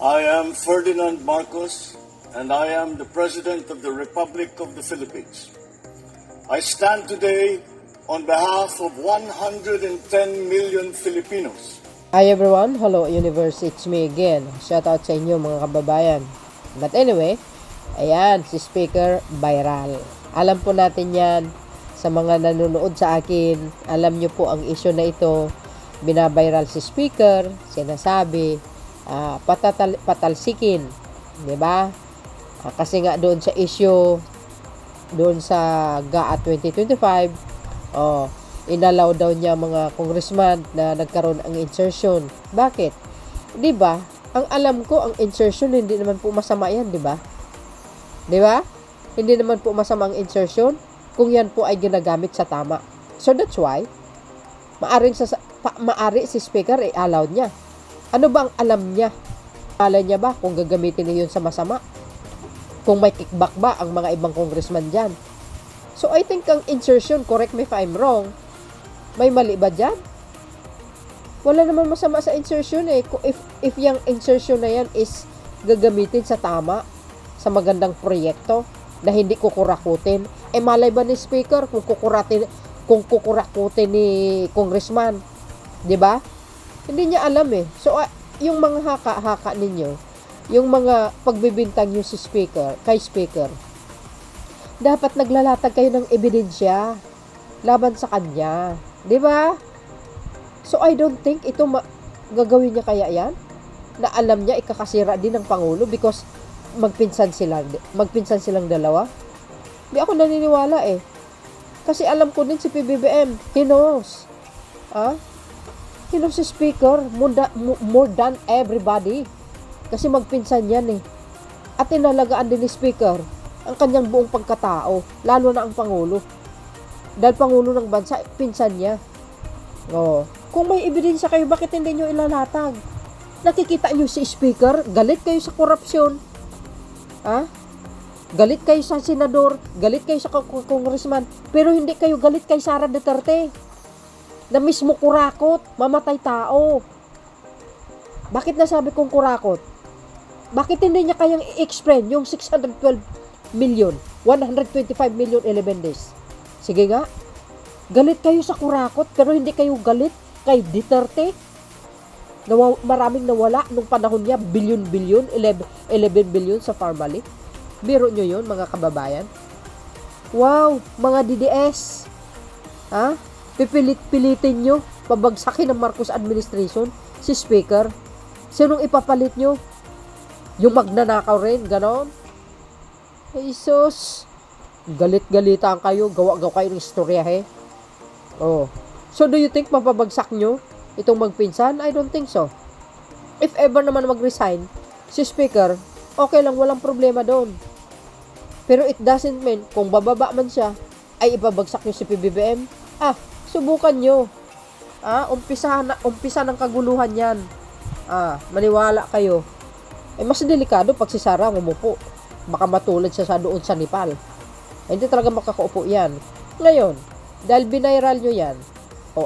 I am Ferdinand Marcos, and I am the President of the Republic of the Philippines. I stand today on behalf of 110 million Filipinos. Hi everyone, hello universe, it's me again. Shout out sa inyo mga kababayan. But anyway, ayan, si Speaker viral. Alam po natin yan sa mga nanonood sa akin. Alam nyo po ang issue na ito. Binaviral si Speaker, sinasabi, patalsikin. Diba? Kasi nga doon sa issue, doon sa GAA 2025, inalaw daw niya mga congressman na nagkaroon ang insertion. Bakit? 'Di ba? Ang alam ko, ang insertion hindi naman po masama 'yan, 'di ba? 'Di ba? Hindi naman po masama ang insertion kung 'yan po ay ginagamit sa tama. So that's why maari si speaker ay allowed niya. Ano ba ang alam niya? Alam niya ba kung gagamitin niya 'yun sa masama? Kung may kickback ba ang mga ibang congressman diyan? So I think ang insertion, correct me if I'm wrong, may mali ba dyan? Wala naman masama sa insertion eh. If yung insertion na yan is gagamitin sa tama, sa magandang proyekto, na hindi kukurakutin, malay ba ni speaker kung kukurakutin ni congressman? 'Di ba? Hindi niya alam eh. So yung mga haka-haka ninyo, yung mga pagbibintang nyo si speaker, kay speaker, dapat naglalatag kayo ng ebidensya laban sa kanya. 'Di ba? So I don't think ito gagawin niya kaya 'yan. Na alam niya ikakasira din ng pangulo because magpinsan silang dalawa. Di ako naniniwala eh. Kasi alam ko din si PBBM, he knows. He knows si speaker more than everybody. Kasi magpinsan yan eh. At inalagaan din ni speaker ang kanyang buong pagkatao, lalo na ang pangulo. Dahil pangulo ng bansa, pinsan niya. Kung may ebidensya kayo, bakit hindi nyo ilalatag? Nakikita nyo si speaker, galit kayo sa korupsyon. Galit kayo sa senador, galit kayo sa congressman, pero hindi kayo galit kay Sara Duterte. Na mismo kurakot, mamatay tao. Bakit nasabi kong kurakot? Bakit hindi niya kayang i-explain yung 612 million, 125 million 11 days? Sige nga, galit kayo sa kurakot pero hindi kayo galit kay Duterte. Maraming nawala nung panahon niya, billion, 11 billion sa Parmali. Biro nyo yun mga kababayan. Wow, mga DDS. Pipilit-pilitin nyo pabagsakin ng Marcos administration si speaker. Sinong ipapalit nyo? Yung magnanakaw rin, ganon? Jesus, galit-galitan kayo, gawa-gawa kayo ng istorya So do you think mapabagsak nyo itong magpinsan? I don't think so. If ever naman mag-resign si speaker, okay lang, walang problema doon. Pero it doesn't mean kung bababa man siya ay ipabagsak nyo si PBBM. Subukan nyo. Umpisa ng kaguluhan yan. Maniwala kayo. Mas delikado pag si Sara umupo. Baka matulad siya doon sa Nepal. Hindi talaga makakaupo yan. Ngayon, dahil binairal nyo yan,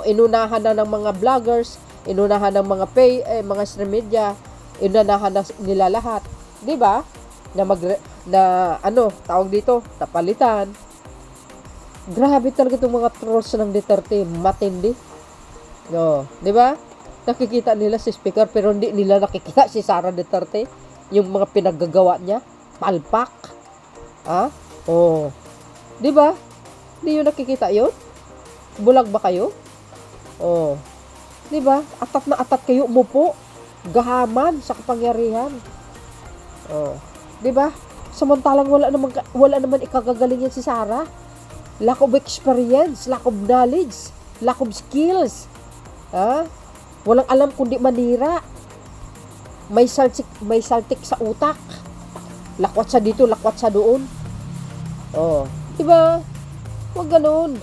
inunahan na ng mga vloggers, inunahan ng mga mga stream media, inunahan na nila lahat. 'Di ba? Tawag dito, tapalitan. Grabe talaga itong mga trolls ng Duterte, matindi. 'Di ba? Nakikita nila si speaker pero hindi nila nakikita si Sara Duterte, yung mga pinaggagawa niya, palpak. 'Di ba? Hindi yun nakikita yun? Bulag ba kayo? 'Di ba? Atat na atat kayo umupo, gahaman sa kapangyarihan. 'Di ba? Samantalang wala naman ikagagaling yan si Sara. Lack of experience, lack of knowledge, lack of skills. Walang alam kundi manira. May saltik sa utak. Lakwat sa dito, lakwat sa doon. 'Di ba? Huwag ganoon.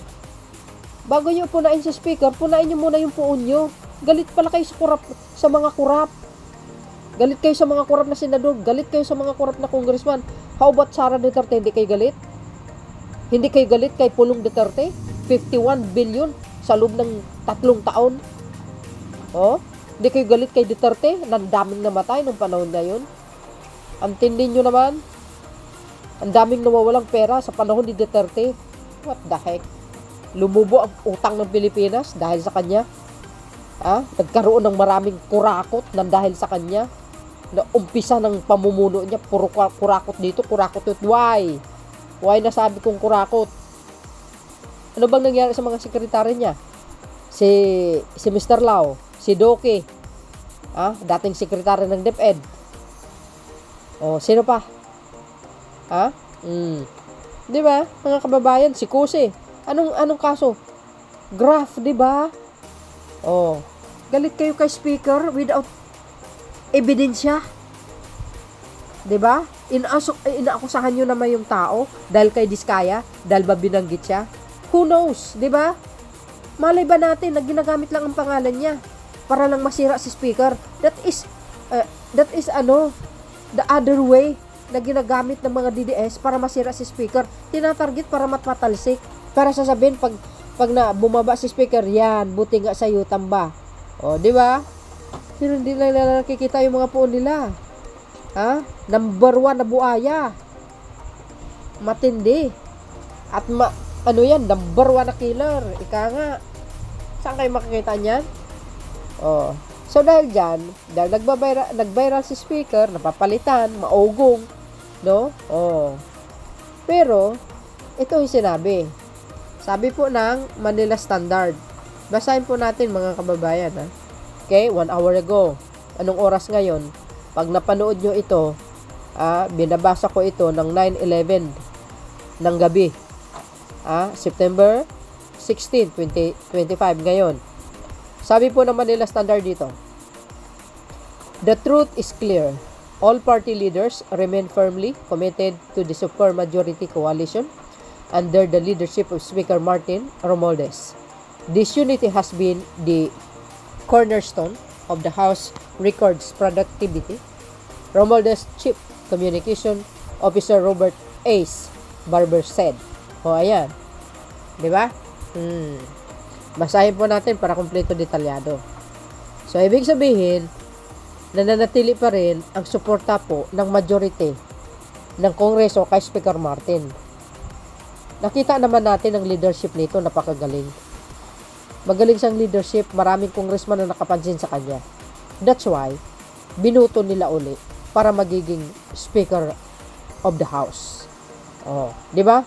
Bago nyo punain si speaker, punain nyo muna yung puon nyo. Galit pala kayo sa mga kurap. Galit kayo sa mga kurap na senador. Galit kayo sa mga kurap na congressman. How about Sara Duterte? Hindi kayo galit? Hindi kayo galit kay Pulong Duterte? 51 billion sa loob ng 3 taon. Hindi kayo galit kay Duterte? Ang daming namatay nung panahon na yun. Ang tindi nyo naman. Ang daming nawawalang pera sa panahon ni Duterte. What the heck? Lumubo ang utang ng Pilipinas dahil sa kanya. Nagkaroon ng maraming kurakot ng dahil sa kanya. Na umpisa ng pamumuno niya, puro kurakot dito, kurakot dito. Why? Why nasabi kong kurakot? Ano bang nangyari sa mga sekretary niya? Si Mr. Lau, si Doke, dating sekretary ng DepEd. Sino pa? Di ba? Mga kababayan, si Kuse. Anong kaso? Graph, di ba? Galit kayo kay speaker without ebidensya. Di ba? Inaakusahan nyo naman yung tao dahil kay Diskaya, dahil ba binanggit siya? Who knows, di ba? Malay ba natin na ginagamit lang ang pangalan niya para lang masira si speaker? That is the other way na ginagamit ng mga DDS para masira si speaker. Tinatarget para matmatalsik. Para sasabihin pag na bumaba si speaker, yan, buti nga sa'yo, tamba. Di ba? Pero hindi lang nakikita yung mga puon nila. Number 1 na buaya. Matindi. At number 1 na killer. Ika nga. Saan kayo makikita niyan? So dahil dyan, dahil nag-viral si speaker, napapalitan, maugong, no? Pero, ito yung sinabi. Sabi po ng Manila Standard. Basahin po natin mga kababayan. Okay, 1 hour ago. Anong oras ngayon? Pag napanood nyo ito, binabasa ko ito ng 9:11 ng gabi. September 16, 2025 ngayon. Sabi po ng Manila Standard dito, the truth is clear. All party leaders remain firmly committed to the supermajority coalition under the leadership of Speaker Martin Romualdez. This unity has been the cornerstone of the House records productivity. Romualdez Chief Communication Officer Robert Ace Barber said. Ayan. Di ba? Basahin po natin para kumpleto detalyado. So, ibig sabihin, nananatili pa rin ang suporta po ng majority ng Kongreso kay Speaker Martin. Nakita naman natin ang leadership nito, napakagaling. Magaling siyang leadership, maraming congressman na nakapansin sa kanya. That's why, binuto nila uli para magiging Speaker of the House. Di ba?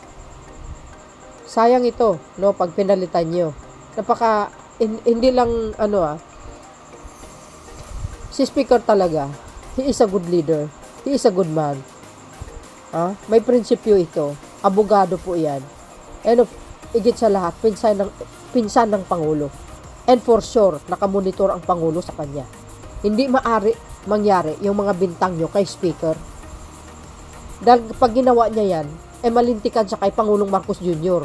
Sayang ito, no, pag pinalitan nyo. Hindi lang, si Speaker talaga, he is a good leader. He is a good man. May prinsipyo ito. Abogado po yan. And igit sa lahat, pinsan ng Pangulo. And for sure, nakamonitor ang Pangulo sa kanya. Hindi mangyari yung mga bintang nyo kay Speaker. Dahil pag ginawa niya yan, malintikan siya kay Pangulong Marcos Jr.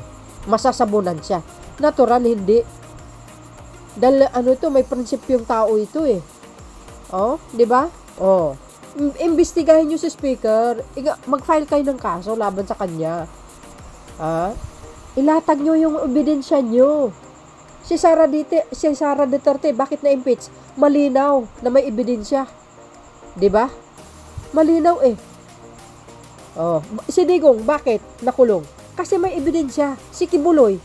Masasabunan siya. Natural, hindi. Dahil may prinsipyong tao ito eh. Di ba? Imbestigahin nyo si Speaker. Mag-file kayo ng kaso laban sa kanya. Ilatag nyo yung ebidensya nyo. Si Sara Duterte, bakit na-impeach? Malinaw na may ebidensya. Di ba? Malinaw eh. Si Digong, bakit nakulong? Kasi may ebidensya. Si Kibuloy,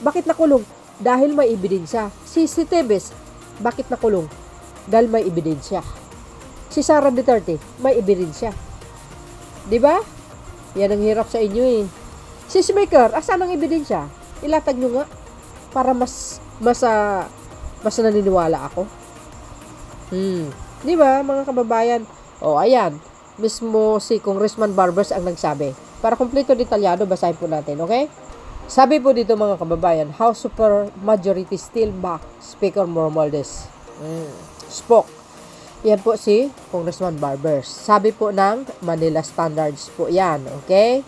bakit nakulong? Dahil may ebidensya. Si Tebes, bakit nakulong? Dahil may ebidensya. Si Sara Duterte, may ebidensya. Di ba? Yan ang hirap sa inyo eh. Si Speaker, asan ang ebidensya? Ilatag nyo nga para mas naniniwala ako. Di ba, mga kababayan? Ayan. Mismo si Congressman Barbers ang nagsabi. Para kumpleto detalyado, basahin po natin, okay? Sabi po dito mga kababayan, House Super Majority still back Speaker Romualdez. Spoke. Yan po si Congressman Barbers. Sabi po ng Manila Standards po yan, okay?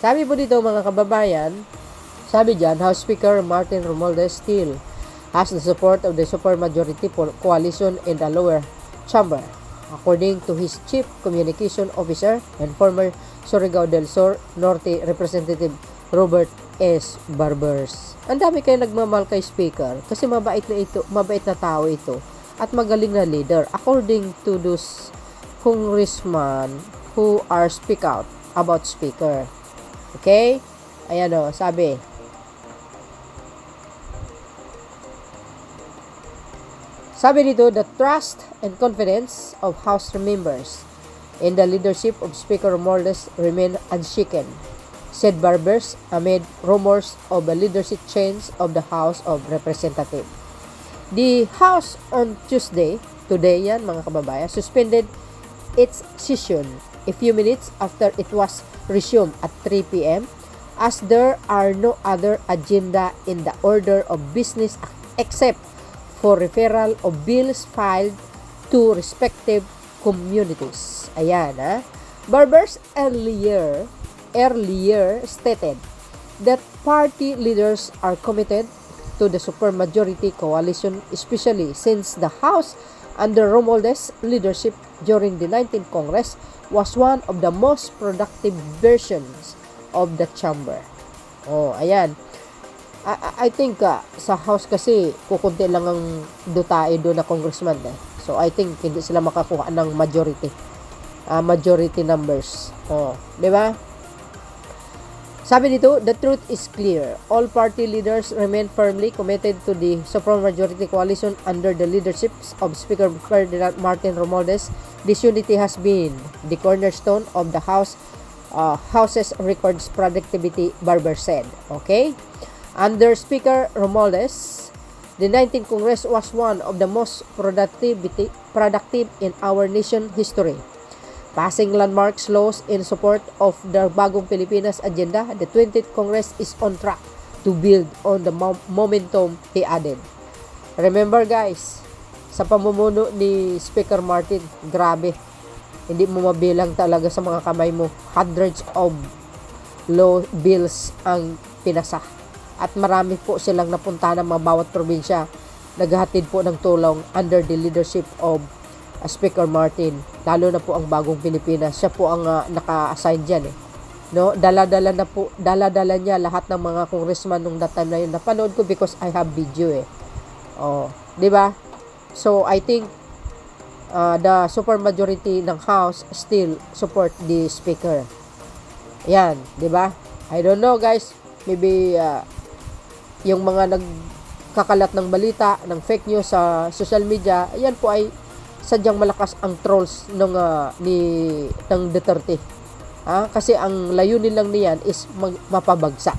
Sabi po dito mga kababayan, sabi dyan, House Speaker Martin Romualdez still has the support of the supermajority coalition in the lower chamber, according to his Chief Communication Officer and former Surigao del Sur Norte Representative Robert S. Barbers. Ang dami kayo nagmamahal kay Speaker kasi mabait na tao ito. at magaling na leader according to those congressmen who are speak out about speaker. Okay? Ayan o, sabi. Sabi dito, the trust and confidence of House members in the leadership of Speaker Romualdez remain unshaken, said Barbers amid rumors of a leadership change of the House of Representatives. The House on Tuesday, today yan mga kababayan, suspended its session a few minutes after it was resumed at 3 p.m. as there are no other agenda in the order of business except for referral of bills filed to respective communities. Ayan, ha? Barbers earlier stated that party leaders are committed to the supermajority coalition, especially since the House under Romualdez leadership during the 19th Congress was one of the most productive versions of the chamber. Oh, ayan. I think sa House kasi kukunti lang ang dutae doon na congressman eh. So I think hindi sila makakuha ng majority numbers. Oh, 'di ba? Sabi dito, the truth is clear. All party leaders remain firmly committed to the supermajority coalition under the leadership of Speaker Ferdinand Martin Romualdez. This unity has been the cornerstone of the House's records productivity, Barber said. Okay? Under Speaker Romualdez, the 19th Congress was one of the most productive in our nation history. Passing landmark laws in support of the Bagong Pilipinas agenda, the 20th Congress is on track to build on the momentum, he added. Remember guys, sa pamumuno ni Speaker Martin, grabe, hindi mo mabilang talaga sa mga kamay mo. Hundreds of law bills ang pinasa. At marami po silang napunta ng mga bawat probinsya. Naghahatid po ng tulong under the leadership of Speaker Martin. Lalo na po ang Bagong Pilipinas. Siya po ang naka-assign dyan eh. No? Dala-dala niya lahat ng mga congressman nung that time na yun. Napanood ko because I have video eh. Oh, 'di ba? So I think the supermajority ng House still support the Speaker. Yan, 'di ba? I don't know guys, maybe yung mga nagkakalat ng balita, ng fake news sa social media, ayan po ay sadyang malakas ang trolls ng Duterte. Kasi ang layunin lang niyan is mapabagsak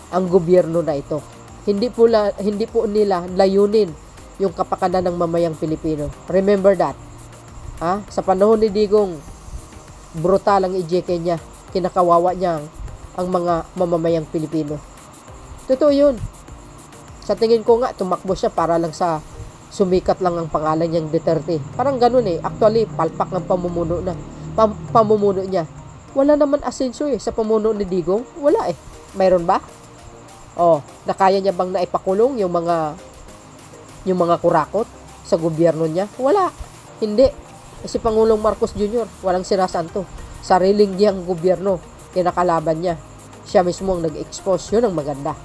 ang gobyerno na ito. Hindi po nila layunin yung kapakanan ng mamayang Pilipino. Remember that. Sa panahon ni Digong, brutal ang ejeke niya. Kinakawawa niya ang mga mamamayang Pilipino. Totoo yun. Sa tingin ko nga, tumakbo siya para lang sa sumikat lang ang pangalan niyang Duterte. Parang ganun eh. Actually, palpak ng pamumuno niya. Wala naman asenso eh sa pamuno ni Digong. Wala eh. Mayroon ba? Nakaya niya bang naipakulong yung mga kurakot sa gobyerno niya? Wala. Hindi. Si Pangulong Marcos Jr., walang sinasanto. Sariling diyang gobyerno, kinakalaban niya. Siya mismo ang nag-expose. Yun ang maganda.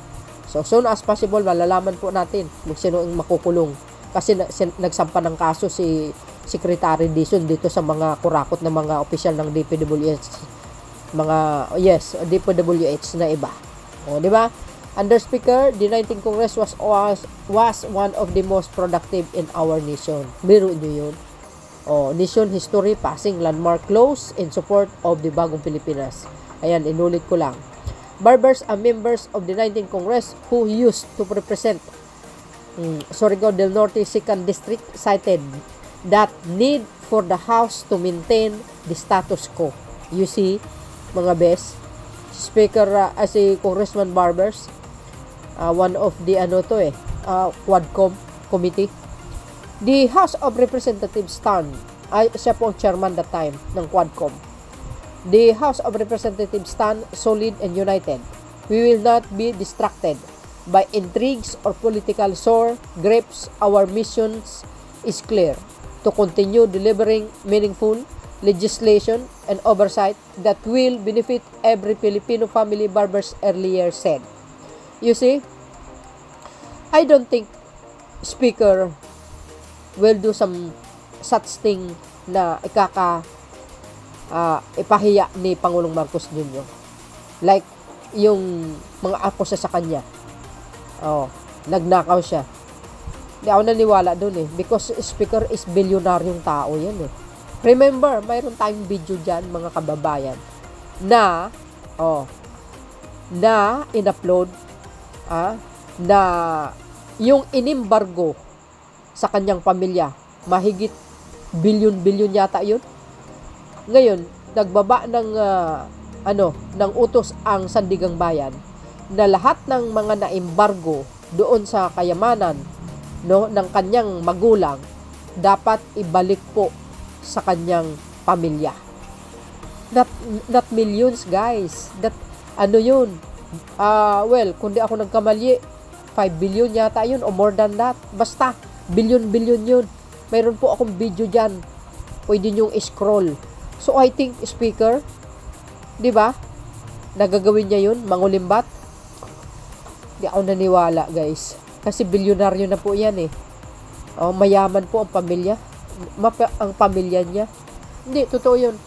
So, soon as possible, malalaman po natin kung sino ang makukulong. Kasi nagsampa ng kaso si Secretary Dizon dito sa mga kurakot na mga opisyal ng DPWH. DPWH na iba. Di ba? Under Speaker, the 19th Congress was one of the most productive in our nation. Biro nyo yun. Nation history, passing landmark laws in support of the Bagong Pilipinas. Ayan, inulit ko lang. Barbers are members of the 19th Congress who used to represent Surigao del Norte 2nd District cited that need for the House to maintain the status quo. You see, mga bes, Speaker, si Congressman Barbers, one of the Quadcom committee. The House of Representatives siya po ang chairman that time ng Quadcom. The House of Representatives stand solid and united. We will not be distracted by intrigues or political sore grapes. Our mission is clear: to continue delivering meaningful legislation and oversight that will benefit every Filipino family, Barbers earlier said. You see, I don't think Speaker will do some such thing na ipahiya ni Pangulong Marcos Jr. Like, yung mga akusa sa kanya. Nagnakaw siya. Hindi ako naniwala dun because speaker is bilyonaryong tao yan Remember, mayroon tayong video dyan, mga kababayan, na in-upload na yung inimbargo sa kanyang pamilya, mahigit bilyon-bilyon yata yun. Ngayon, nagbaba ng utos ang Sandigang Bayan na lahat ng mga na-embargo doon sa kayamanan ng kanyang magulang dapat ibalik po sa kanyang pamilya. Not millions, guys. Yun? Kung di ako nagkamali, 5 billion yata yun o more than that. Basta, bilyon-bilyon yun. Mayroon po akong video dyan. Pwede nyong scroll. So, I think, speaker, di ba? Nagagawin niya yun, mangulimbat. Di ako naniwala, guys. Kasi bilyonaryo na po yan mayaman po ang pamilya. Ang pamilya niya. Hindi, totoo yun.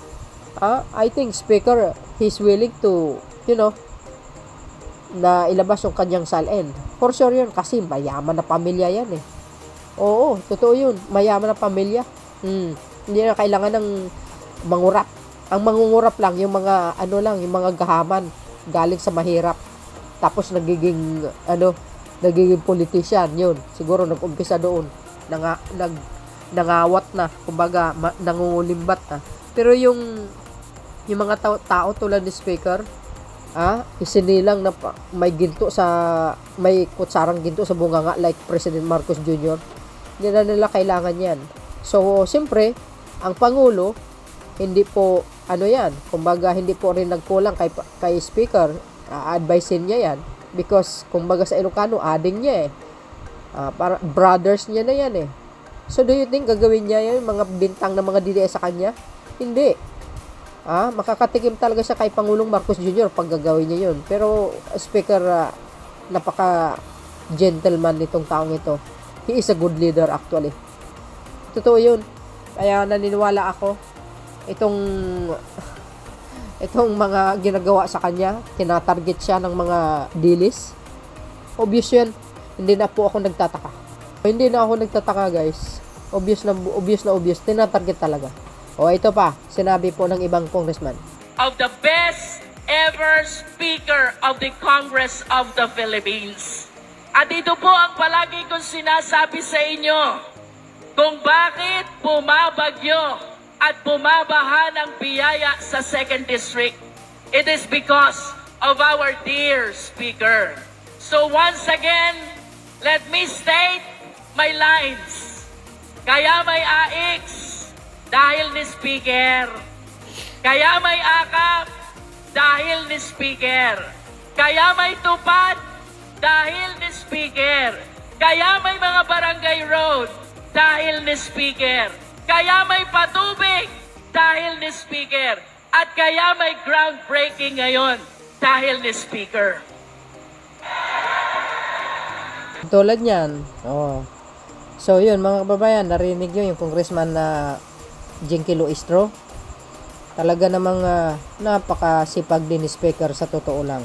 I think, speaker, he's willing to, na ilabas yung kanyang salin. For sure yun, kasi mayaman na pamilya yan Oo, totoo yun. Mayaman na pamilya. Hindi na kailangan ng mangurap. Ang mangungurap lang, yung mga, yung mga gahaman, galing sa mahirap. Tapos nagiging politician, yun. Siguro nag-umpisa doon. Nangawat na, kumbaga, nangungulimbat na. Pero yung mga tao tulad ni speaker, isinilang na may kutsarang ginto sa bunganga like President Marcos Jr. Hindi na nila kailangan yan. So, siyempre, ang Pangulo, hindi po, kumbaga, hindi po rin nagkulang kay speaker, advisein niya yan. Because, kumbaga sa Ilocano, ading niya para brothers niya na yan So, do you think gagawin niya yan, mga bintang na mga DDS sa kanya? Hindi. Makakatikim talaga siya kay Pangulong Marcos Jr. pag gagawin niya yun. Pero, speaker, napaka-gentleman nitong taong ito. He is a good leader actually. Totoo yun. Kaya naniniwala ako, itong mga ginagawa sa kanya, tinatarget siya ng mga dilis. Obvious yan. Hindi na po ako nagtataka. Hindi na ako nagtataka, guys. Obvious. Tinatarget talaga. Ito pa, sinabi po ng ibang congressman. Of the best ever Speaker of the Congress of the Philippines. At ito po ang palagi kong sinasabi sa inyo, kung bakit bumabagyo at bumabaha ng biyaya sa 2nd District. It is because of our dear Speaker. So once again, let me state my lines. Kaya may AX dahil ni Speaker. Kaya may akap dahil ni Speaker. Kaya may tupad dahil ni Speaker. Kaya may mga barangay road dahil ni Speaker. Kaya may patubig dahil ni Speaker. At kaya may groundbreaking ngayon dahil ni Speaker. Tulad niyan. So yun mga kababayan, narinig nyo yung congressman na Jinky Luistro. Talaga namang napakasipag din ni speaker sa totoo lang.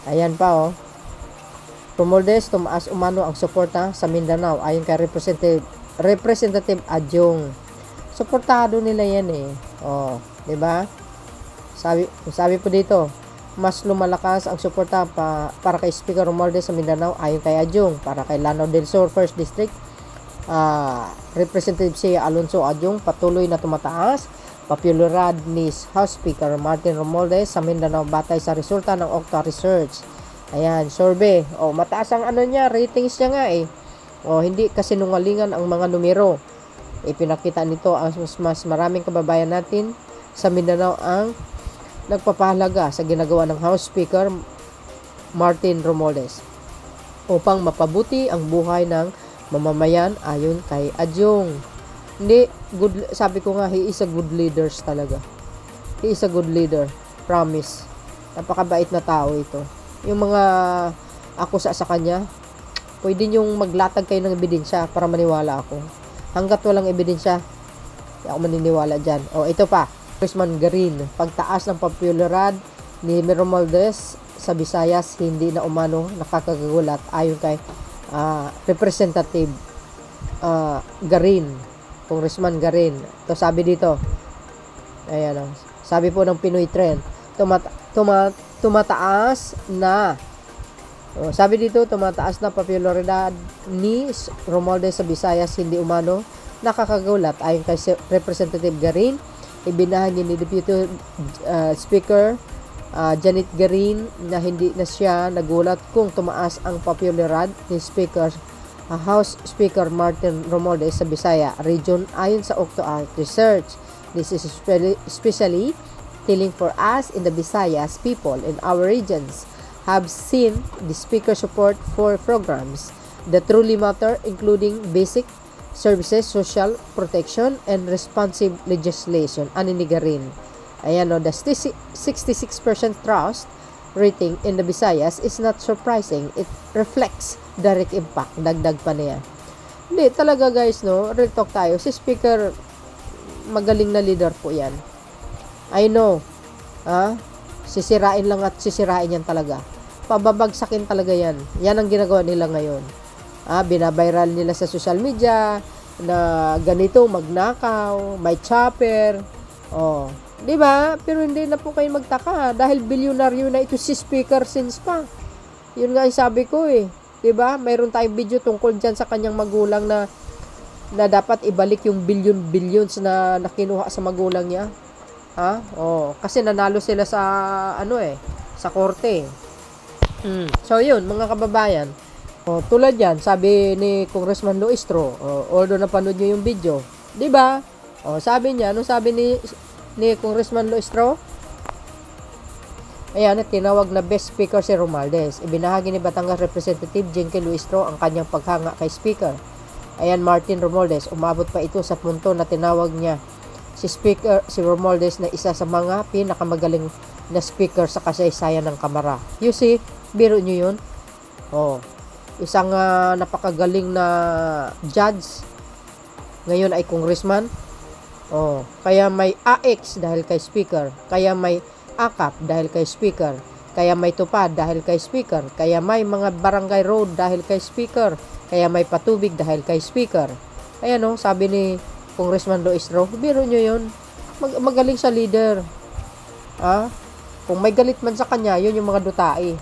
Ayan pa Romualdez, tumaas umano ang suporta sa Mindanao ayon kay Representative Adjong. Suportado nila yan di ba? Sabi po dito, mas lumalakas ang suporta para kay Speaker Romualdez sa Mindanao ayon kay Adjong. Para kay Lanao del Sur 1st District, Representative Sia Alonso Adjong, patuloy na tumataas popularidad ni House Speaker Martin Romualdez sa Mindanao batay sa resulta ng Okta Research. Ayan, survey. Mataas ang ratings niya nga hindi kasi nungalingan ang mga numero. Ipinakita nito ang mas maraming kababayan natin sa Mindanao ang nagpapahalaga sa ginagawa ng House Speaker Martin Romualdez upang mapabuti ang buhay ng mamamayan ayon kay Adjong. Hindi, sabi ko nga, he is a good leader talaga. He is a good leader. Promise. Napakabait na tao ito. Yung mga akusa sa kanya, pwede nyong maglatag kayo ng ebidensya para maniwala ako. Hanggat walang ebidensya, hindi ako maniniwala dyan. O, ito pa, Congressman Garin, pagtaas ng popularidad ni Romualdez sa Visayas, hindi na umano nakakagulat ayon kay Representative Garin, Congressman Garin. Ito sabi dito, ayan, sabi po ng Pinoy Trend, tumataas na, sabi dito, tumataas na popularidad ni Romualdez sa Visayas, hindi umano nakakagulat ayon kay Representative Garin. Ibinahagi ni Deputy Speaker Janet Garin na hindi na siya nagulat kung tumaas ang popularidad ni House Speaker Martin Romualdez sa Bisaya Region ayon sa OCTO research. This is especially telling for us in the Visayas people in our regions have seen the Speaker support for programs that truly matter, including basic services, social protection, and responsive legislation. Ani ni Garin. Ayan o, the 66% trust rating in the Visayas is not surprising. It reflects direct impact. Dagdag pa niya. Hindi, talaga guys, no? Real talk tayo. Si Speaker, magaling na leader po yan. I know. Sisirain lang at sisirain yan talaga. Pababagsakin talaga yan. Yan ang ginagawa nila ngayon. Binaviral nila sa social media na ganito, magnakaw, may chopper. Di ba? Pero hindi na po kayo magtaka dahil bilyonaryo na ito si Speaker since pa. Yun nga yung sabi ko eh. Di ba? Mayroon tayong video tungkol dyan sa kanyang magulang na dapat ibalik yung billions na nakinuha sa magulang niya. Kasi nanalo sila sa sa korte. So yun, mga kababayan. Tulad yan, sabi ni Congressman Loistro, although napanood nyo yung video, di ba? Sabi niya, anong sabi ni Congressman Loistro? Ayan, tinawag na best speaker si Romualdez. Ibinahagi ni Batangas Representative Jinky Loistro ang kanyang paghanga kay Speaker. Ayan, Martin Romualdez, umabot pa ito sa punto na tinawag niya si Romualdez na isa sa mga pinakamagaling na speaker sa kasaysayan ng Kamara. You see, biro nyo yun? Isang napakagaling na judge ngayon ay congressman. Kaya may AX dahil kay Speaker, kaya may AKAP dahil kay Speaker, kaya may tupad dahil kay Speaker, kaya may mga barangay road dahil kay Speaker, kaya may patubig dahil kay Speaker. Ayan sabi ni Congressman Loistro, biro nyo yun, magaling sa leader. Kung may galit man sa kanya, yun yung mga dutai.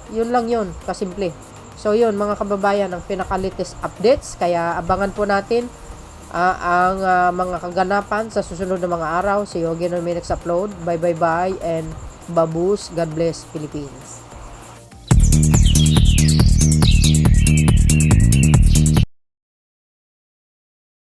Yun lang yun, kasimple. So yun mga kababayan, ang pinaka-latest updates, kaya abangan po natin ang mga kaganapan sa susunod na mga araw. See you again on my next upload. Bye and babush. God bless Philippines.